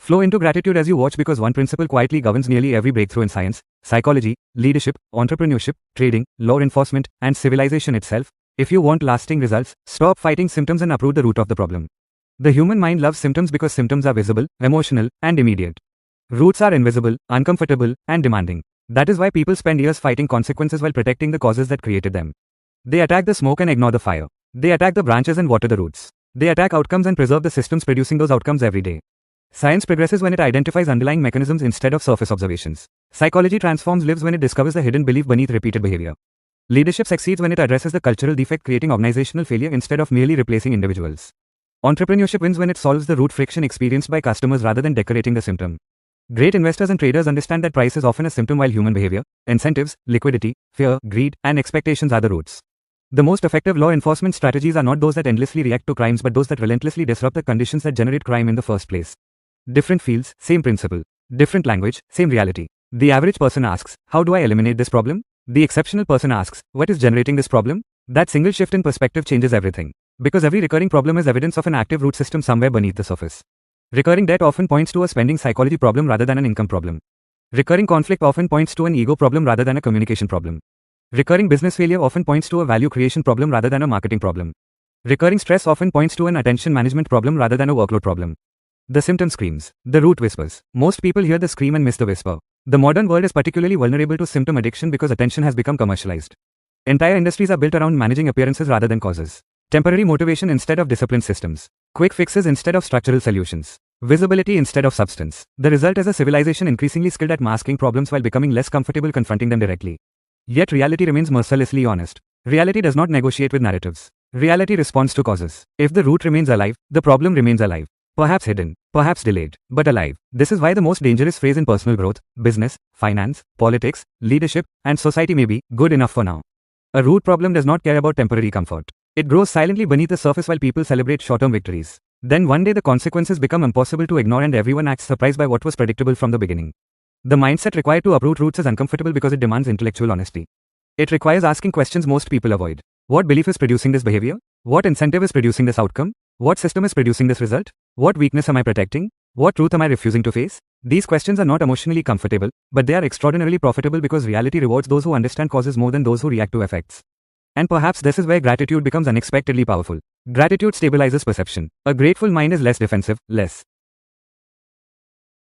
Flow into gratitude as you watch, because one principle quietly governs nearly every breakthrough in science, psychology, leadership, entrepreneurship, trading, law enforcement, and civilization itself. If you want lasting results, stop fighting symptoms and uproot the root of the problem. The human mind loves symptoms because symptoms are visible, emotional, and immediate. Roots are invisible, uncomfortable, and demanding. That is why people spend years fighting consequences while protecting the causes that created them. They attack the smoke and ignore the fire. They attack the branches and water the roots. They attack outcomes and preserve the systems producing those outcomes every day. Science progresses when it identifies underlying mechanisms instead of surface observations. Psychology transforms lives when it discovers the hidden belief beneath repeated behavior. Leadership succeeds when it addresses the cultural defect creating organizational failure instead of merely replacing individuals. Entrepreneurship wins when it solves the root friction experienced by customers rather than decorating the symptom. Great investors and traders understand that price is often a symptom while human behavior, incentives, liquidity, fear, greed, and expectations are the roots. The most effective law enforcement strategies are not those that endlessly react to crimes but those that relentlessly disrupt the conditions that generate crime in the first place. Different fields, same principle. Different language, same reality. The average person asks, how do I eliminate this problem? The exceptional person asks, what is generating this problem? That single shift in perspective changes everything. Because every recurring problem is evidence of an active root system somewhere beneath the surface. Recurring debt often points to a spending psychology problem rather than an income problem. Recurring conflict often points to an ego problem rather than a communication problem. Recurring business failure often points to a value creation problem rather than a marketing problem. Recurring stress often points to an attention management problem rather than a workload problem. The symptom screams. The root whispers. Most people hear the scream and miss the whisper. The modern world is particularly vulnerable to symptom addiction because attention has become commercialized. Entire industries are built around managing appearances rather than causes. Temporary motivation instead of disciplined systems. Quick fixes instead of structural solutions. Visibility instead of substance. The result is a civilization increasingly skilled at masking problems while becoming less comfortable confronting them directly. Yet reality remains mercilessly honest. Reality does not negotiate with narratives. Reality responds to causes. If the root remains alive, the problem remains alive. Perhaps hidden, perhaps delayed, but alive. This is why the most dangerous phrase in personal growth, business, finance, politics, leadership, and society may be good enough for now. A root problem does not care about temporary comfort. It grows silently beneath the surface while people celebrate short-term victories. Then one day the consequences become impossible to ignore and everyone acts surprised by what was predictable from the beginning. The mindset required to uproot roots is uncomfortable because it demands intellectual honesty. It requires asking questions most people avoid. What belief is producing this behavior? What incentive is producing this outcome? What system is producing this result? What weakness am I protecting? What truth am I refusing to face? These questions are not emotionally comfortable, but they are extraordinarily profitable because reality rewards those who understand causes more than those who react to effects. And perhaps this is where gratitude becomes unexpectedly powerful. Gratitude stabilizes perception. A grateful mind is less defensive, less